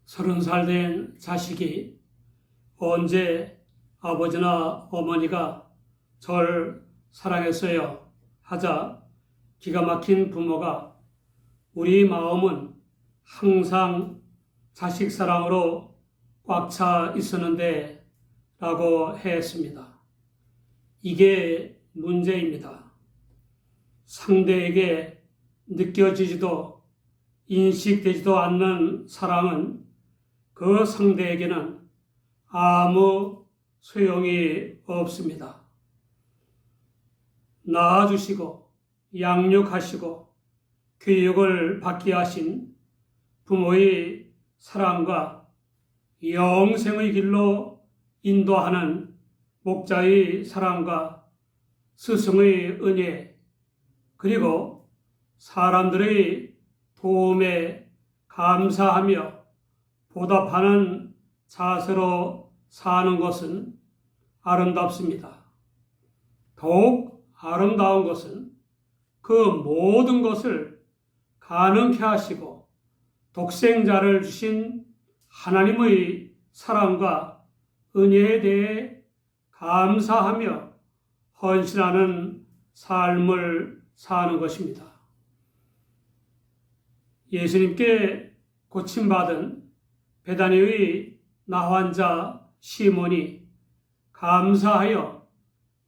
30살 된 자식이 언제 아버지나 어머니가 절 사랑했어요 하자 기가 막힌 부모가 우리 마음은 항상 자식 사랑으로 꽉 차 있었는데 라고 했습니다. 이게 문제입니다. 상대에게 느껴지지도 인식되지도 않는 사랑은 그 상대에게는 아무 소용이 없습니다. 낳아주시고 양육하시고 교육을 받게 하신 부모의 사랑과 영생의 길로 인도하는 목자의 사랑과 스승의 은혜 그리고 사람들의 도움에 감사하며 보답하는 자세로 사는 것은 아름답습니다. 더욱 아름다운 것은 그 모든 것을 가능케 하시고 독생자를 주신 하나님의 사랑과 은혜에 대해 감사하며 헌신하는 삶을 사는 것입니다. 예수님께 고침받은 베다니의 나환자 시몬이 감사하여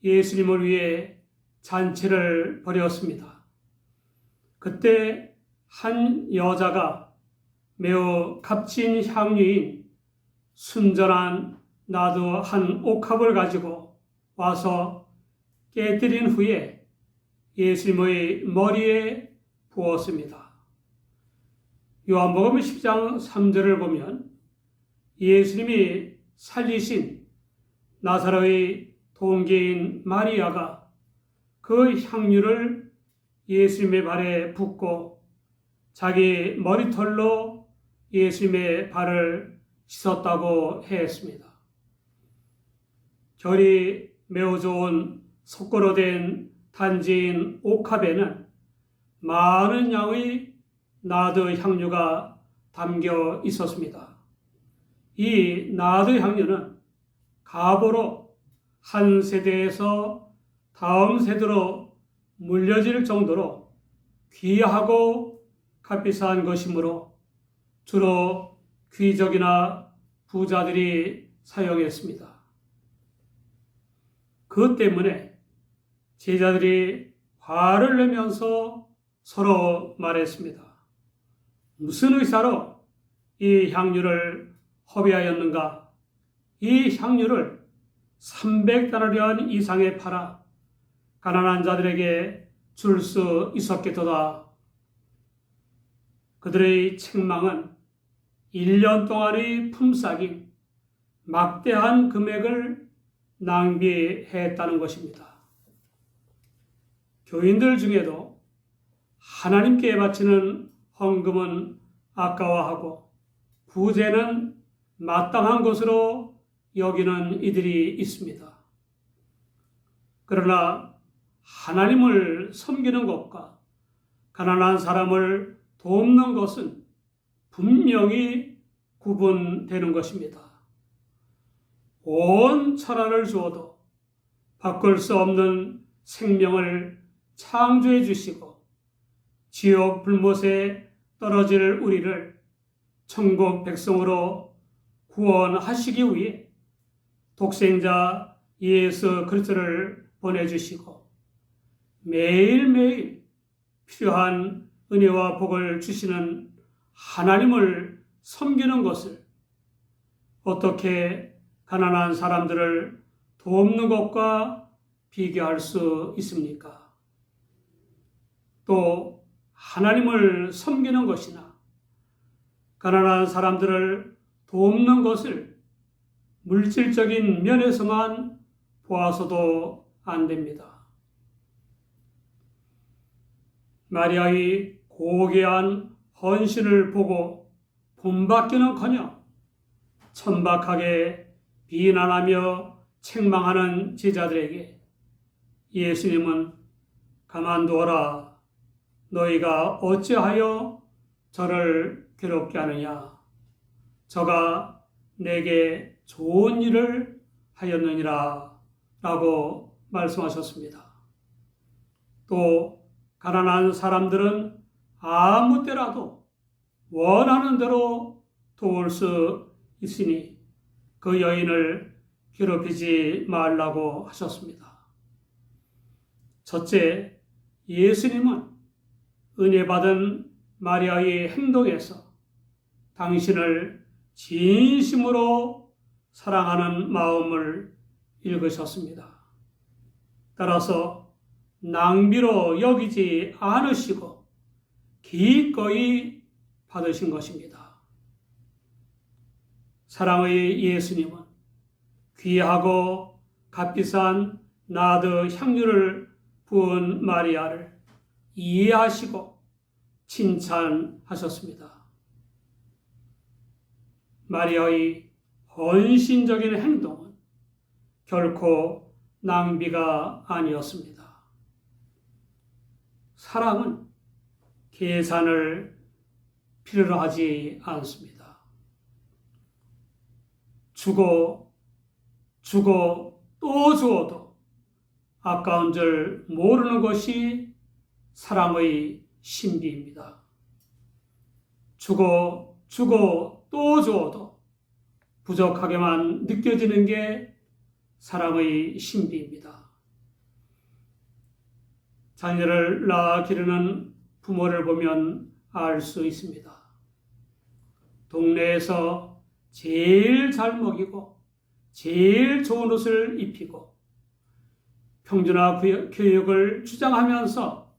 예수님을 위해 잔치를 벌였습니다. 그때 한 여자가 매우 값진 향유인 순전한 나도 한 옥합을 가지고 와서 깨뜨린 후에 예수님의 머리에 부었습니다. 요한복음 10장 3절을 보면 예수님이 살리신 나사로의 동기인 마리아가 그 향유를 예수님의 발에 붓고 자기 머리털로 예수님의 발을 씻었다고 했습니다. 결이 매우 좋은 석고로 된 단지인 옥합에는 많은 양의 나드 향유가 담겨 있었습니다. 이 나드 향유는 값으로 한 세대에서 다음 세대로 물려질 정도로 귀하고 값비싼 것이므로 주로 귀족이나 부자들이 사용했습니다. 그 때문에 제자들이 화를 내면서 서로 말했습니다. 무슨 의사로 이 향유를 허비하였는가? 이 향유를 300다나리온 이상에 팔아 가난한 자들에게 줄 수 있었겠도다. 그들의 책망은 1년 동안의 품삯인 막대한 금액을 낭비했다는 것입니다. 교인들 중에도 하나님께 바치는 헌금은 아까워하고 부제는 마땅한 것으로 여기는 이들이 있습니다. 그러나 하나님을 섬기는 것과 가난한 사람을 돕는 것은 분명히 구분되는 것입니다. 온 천하를 주어도 바꿀 수 없는 생명을 창조해 주시고 지옥 불못에 떨어질 우리를 천국 백성으로 구원하시기 위해 독생자 예수 그리스도를 보내주시고 매일매일 필요한 은혜와 복을 주시는 하나님을 섬기는 것을 어떻게 가난한 사람들을 돕는 것과 비교할 수 있습니까? 또 하나님을 섬기는 것이나 가난한 사람들을 돕는 것을 물질적인 면에서만 보아서도 안 됩니다. 마리아의 고귀한 헌신을 보고 본받기는커녕 천박하게 비난하며 책망하는 제자들에게 예수님은 가만두어라. 너희가 어찌하여 저를 괴롭게 하느냐. 저가 내게 좋은 일을 하였느니라 라고 말씀하셨습니다. 또 가난한 사람들은 아무 때라도 원하는 대로 도울 수 있으니 그 여인을 괴롭히지 말라고 하셨습니다. 첫째, 예수님은 은혜 받은 마리아의 행동에서 당신을 진심으로 사랑하는 마음을 읽으셨습니다. 따라서 낭비로 여기지 않으시고 기꺼이 받으신 것입니다. 사랑의 예수님은 귀하고 값비싼 나드 향유를 부은 마리아를 이해하시고 칭찬하셨습니다. 마리아의 헌신적인 행동은 결코 낭비가 아니었습니다. 사랑은 계산을 필요로 하지 않습니다. 주고 또 주어도 아까운 줄 모르는 것이 사랑의 신비입니다. 주고 또 주어도 부족하게만 느껴지는 게 사랑의 신비입니다. 자녀를 낳아 기르는 부모를 보면 알 수 있습니다. 동네에서 제일 잘 먹이고 제일 좋은 옷을 입히고 평준화 교육을 주장하면서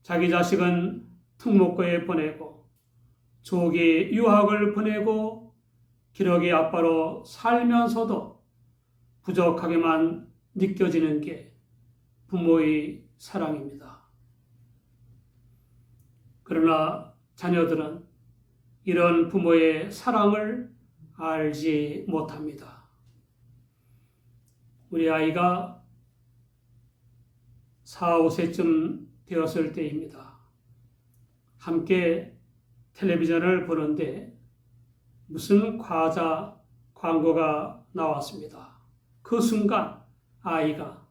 자기 자식은 특목고에 보내고 조기 유학을 보내고 기러기 아빠로 살면서도 부족하게만 느껴지는 게 부모의 사랑입니다. 그러나 자녀들은 이런 부모의 사랑을 알지 못합니다. 우리 아이가 4, 5세쯤 되었을 때입니다. 함께 텔레비전을 보는데 무슨 과자 광고가 나왔습니다. 그 순간 아이가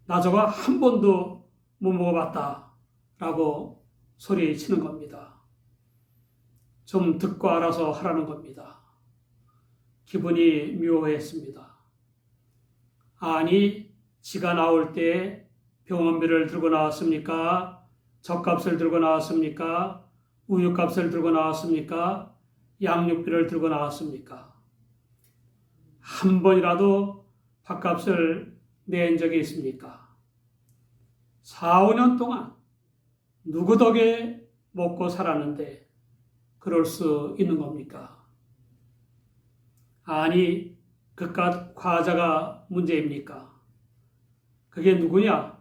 나 저거 한 번도 못 먹어봤다 라고 소리치는 겁니다. 좀 듣고 알아서 하라는 겁니다. 기분이 묘했습니다. 아니, 지가 나올 때 병원비를 들고 나왔습니까? 젖값을 들고 나왔습니까? 우유값을 들고 나왔습니까? 양육비를 들고 나왔습니까? 한 번이라도 밥값을 낸 적이 있습니까? 4, 5년 동안 누구 덕에 먹고 살았는데 그럴 수 있는 겁니까? 아니, 그깟 과자가 문제입니까? 그게 누구냐?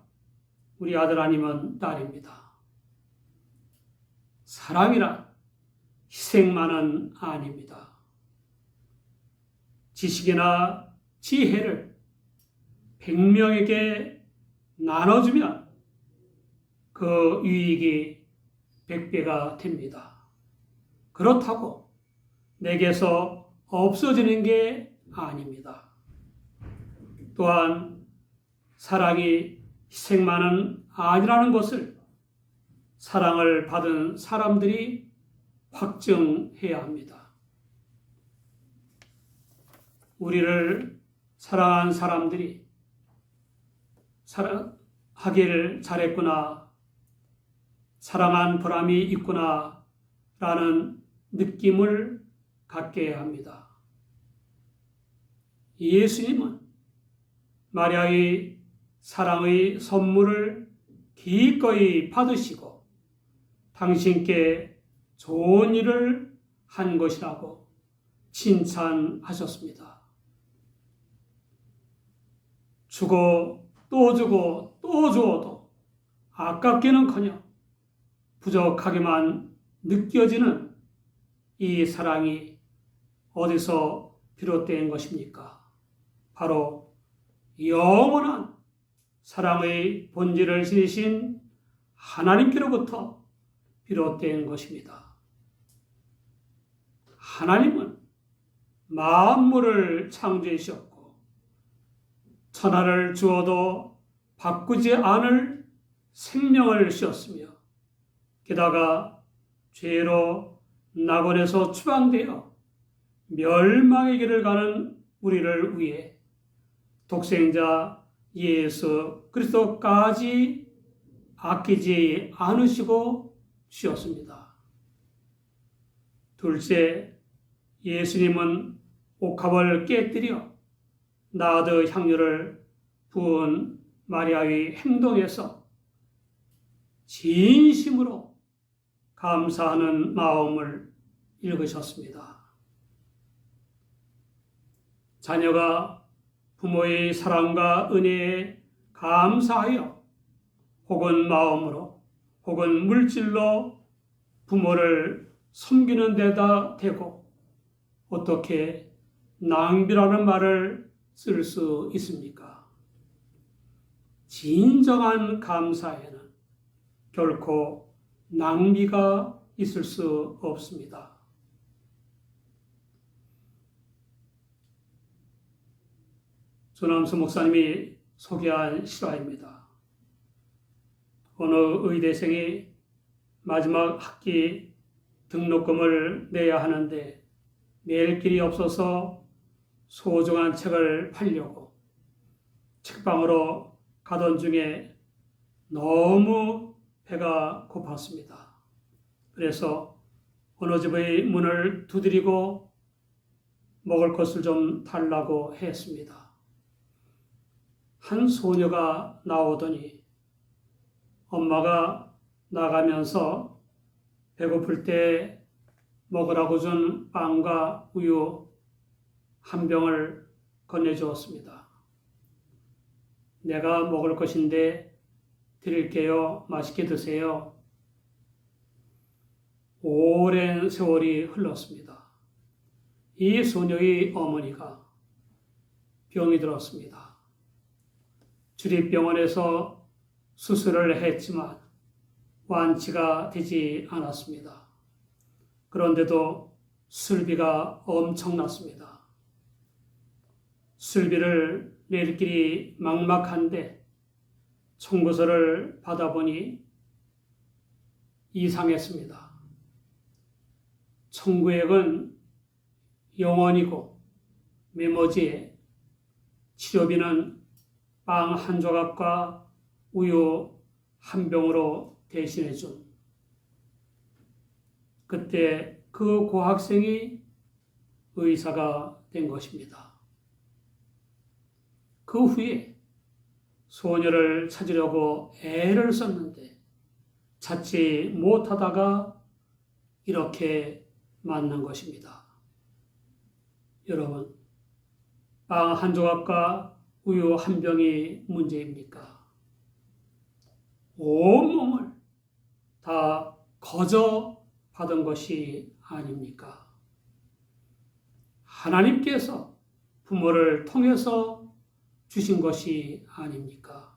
우리 아들 아니면 딸입니다. 사랑이란 희생만은 아닙니다. 지식이나 지혜를 100명에게 나눠주면 그 유익이 100배가 됩니다. 그렇다고 내게서 없어지는 게 아닙니다. 또한 사랑이 희생만은 아니라는 것을 사랑을 받은 사람들이 확증해야 합니다. 우리를 사랑한 사람들이 사랑하기를 잘했구나, 사랑한 보람이 있구나 라는 느낌을 갖게 합니다. 예수님은 마리아의 사랑의 선물을 기꺼이 받으시고 당신께 좋은 일을 한 것이라고 칭찬하셨습니다. 주고 또 주어도 아깝기는커녕 부족하게만 느껴지는 이 사랑이 어디서 비롯된 것입니까? 바로 영원한 사랑의 본질을 지니신 하나님께로부터 비롯된 것입니다. 하나님은 만물을 창조하셨고 천하를 주어도 바꾸지 않을 생명을 주었으며 게다가 죄로 낙원에서 추방되어 멸망의 길을 가는 우리를 위해 독생자 예수 그리스도까지 아끼지 않으시고 주셨습니다. 둘째, 예수님은 옥합을 깨뜨려 나드 향유를 부은 마리아의 행동에서 진심으로 감사하는 마음을 읽으셨습니다. 자녀가 부모의 사랑과 은혜에 감사하여 혹은 마음으로 혹은 물질로 부모를 섬기는 데다 대고 어떻게 낭비라는 말을 쓸 수 있습니까? 진정한 감사에는 결코 낭비가 있을 수 없습니다. 조남수 목사님이 소개한 실화입니다. 어느 의대생이 마지막 학기 등록금을 내야 하는데 낼 길이 없어서 소중한 책을 팔려고 책방으로 가던 중에 너무 배가 고팠습니다. 그래서 어느 집의 문을 두드리고 먹을 것을 좀 달라고 했습니다. 한 소녀가 나오더니 엄마가 나가면서 배고플 때 먹으라고 준 빵과 우유 한 병을 건네주었습니다. 내가 먹을 것인데 드릴게요. 맛있게 드세요. 오랜 세월이 흘렀습니다. 이 소녀의 어머니가 병이 들었습니다. 주립병원에서 수술을 했지만 완치가 되지 않았습니다. 그런데도 수술비가 엄청났습니다. 수술비를 낼 길이 막막한데 청구서를 받아보니 이상했습니다. 청구액은 0원이고 메모지에 치료비는 빵 한 조각과 우유 한 병으로 대신해 준. 그때 그 고학생이 의사가 된 것입니다. 그 후에 소녀를 찾으려고 애를 썼는데 찾지 못하다가 이렇게 만난 것입니다. 여러분, 빵 한 조각과 우유 한 병이 문제입니까? 온몸을 다 거저 받은 것이 아닙니까? 하나님께서 부모를 통해서 주신 것이 아닙니까?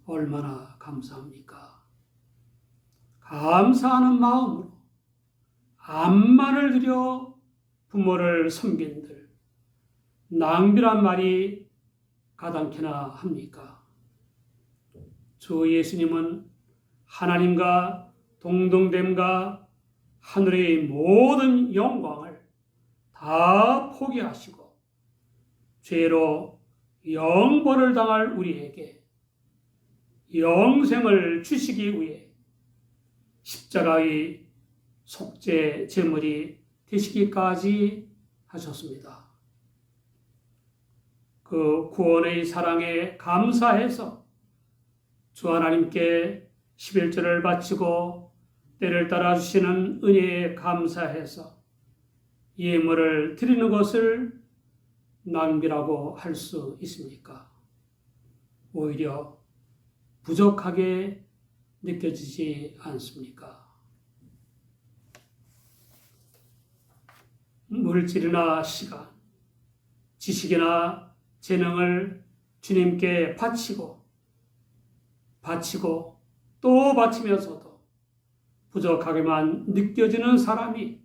얼마나 감사합니까? 감사하는 마음으로 암만을 들여 부모를 섬긴들 낭비란 말이 가당키나 합니까? 주 예수님은 하나님과 동등됨과 하늘의 모든 영광을 다 포기하시고 죄로 영벌을 당할 우리에게 영생을 주시기 위해 십자가의 속죄 제물이 되시기까지 하셨습니다. 그 구원의 사랑에 감사해서 주 하나님께 11절을 바치고 때를 따라 주시는 은혜에 감사해서 예물을 드리는 것을 낭비라고 할 수 있습니까? 오히려 부족하게 느껴지지 않습니까? 물질이나 시간, 지식이나 재능을 주님께 바치고 또 바치면서도 부족하게만 느껴지는 사람이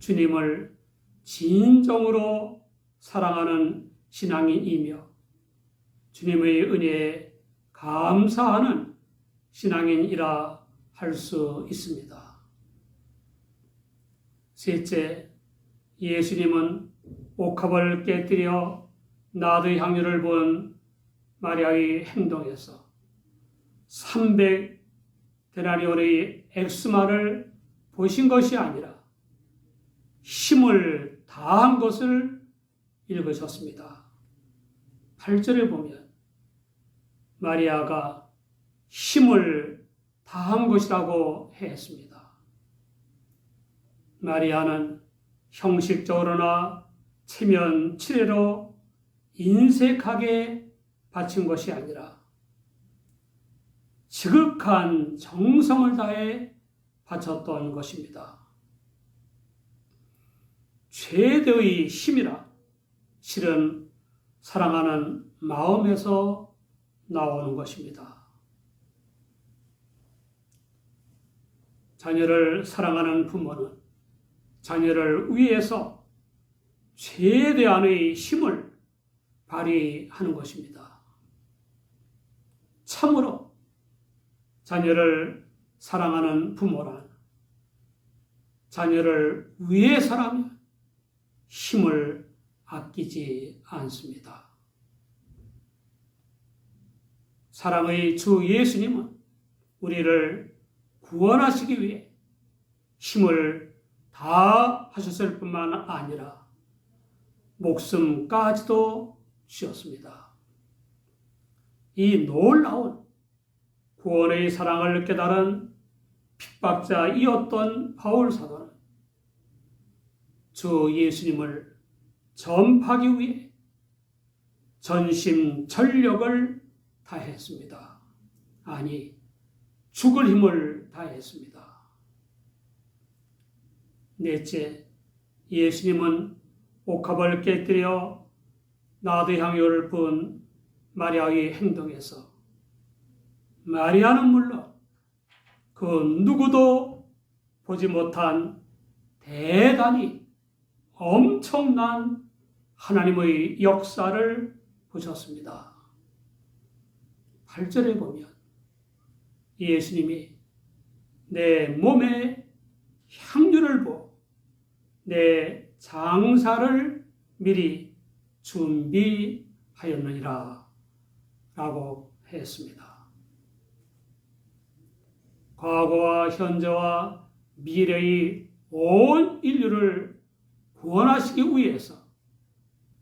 주님을 진정으로 사랑하는 신앙인이며 주님의 은혜에 감사하는 신앙인이라 할 수 있습니다. 셋째, 예수님은 옥합을 깨뜨려 나드의 향유를 부은 마리아의 행동에서 300데나리온의 엑스마를 보신 것이 아니라 힘을 다한 것을 읽으셨습니다. 8절에 보면 마리아가 힘을 다한 것이라고 했습니다. 마리아는 형식적으로나 체면 칠해로 인색하게 바친 것이 아니라 지극한 정성을 다해 바쳤던 것입니다. 최대의 힘이라 실은 사랑하는 마음에서 나오는 것입니다. 자녀를 사랑하는 부모는 자녀를 위해서 최대한의 힘을 발휘하는 것입니다. 참으로 자녀를 사랑하는 부모란 자녀를 위해서라면 힘을 아끼지 않습니다. 사랑의 주 예수님은 우리를 구원하시기 위해 힘을 다하셨을 뿐만 아니라 목숨까지도 주셨습니다. 이 놀라운 구원의 사랑을 깨달은 핍박자이었던 바울 사도는 주 예수님을 전파하기 위해 전심전력을 다했습니다. 아니, 죽을 힘을 다했습니다. 넷째, 예수님은 옥합을 깨뜨려 나드 향유를 부은 마리아의 행동에서 마리아는 물론 그 누구도 보지 못한 대단히 엄청난 하나님의 역사를 보셨습니다. 8절에 보면 예수님이 내 몸에 향유를 부어 내 장사를 미리 준비하였느니라 라고 했습니다. 과거와 현재와 미래의 온 인류를 구원하시기 위해서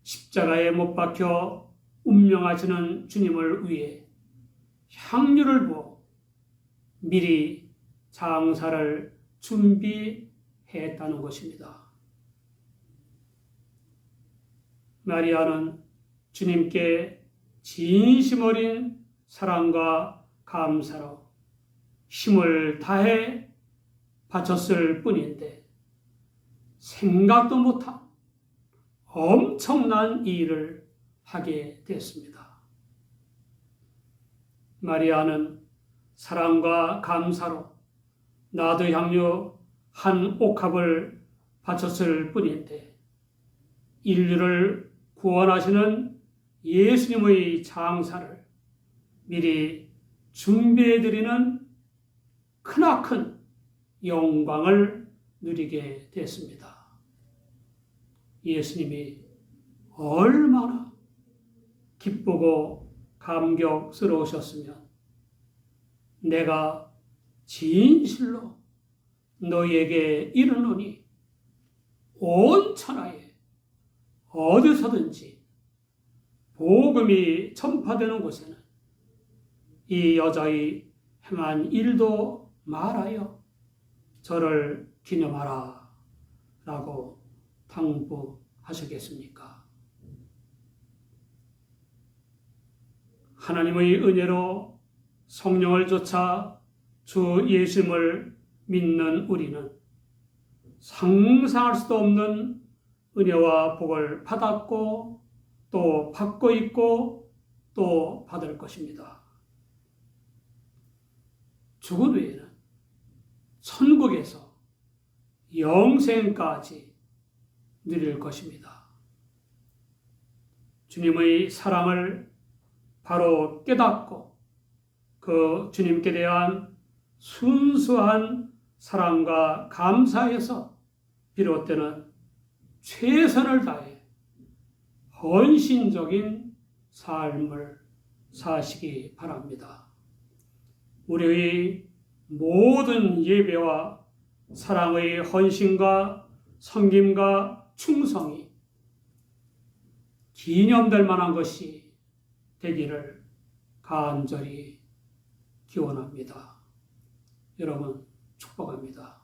십자가에 못 박혀 운명하시는 주님을 위해 향유를 부어 미리 장사를 준비했다는 것입니다. 마리아는 주님께 진심 어린 사랑과 감사로 힘을 다해 바쳤을 뿐인데 생각도 못한 엄청난 일을 하게 됐습니다. 마리아는 사랑과 감사로 나드 향유 한 옥합을 바쳤을 뿐인데 인류를 구원하시는 예수님의 장사를 미리 준비해드리는 크나큰 영광을 누리게 됐습니다. 예수님이 얼마나 기쁘고 감격스러우셨으면 내가 진실로 너희에게 이르노니 온 천하에 어디서든지 복음이 전파되는 곳에는 이 여자의 행한 일도 말하여 저를 기념하라 라고 당부하시겠습니까? 하나님의 은혜로 성령을 쫓아 주 예수님을 믿는 우리는 상상할 수도 없는 은혜와 복을 받았고 또 받고 있고 또 받을 것입니다. 죽은 후에는 천국에서 영생까지 누릴 것입니다. 주님의 사랑을 바로 깨닫고 그 주님께 대한 순수한 사랑과 감사에서 비롯되는 최선을 다해 헌신적인 삶을 사시기 바랍니다. 우리의 모든 예배와 사랑의 헌신과 섬김과 충성이 기념될 만한 것이 되기를 간절히 기원합니다. 여러분 축복합니다.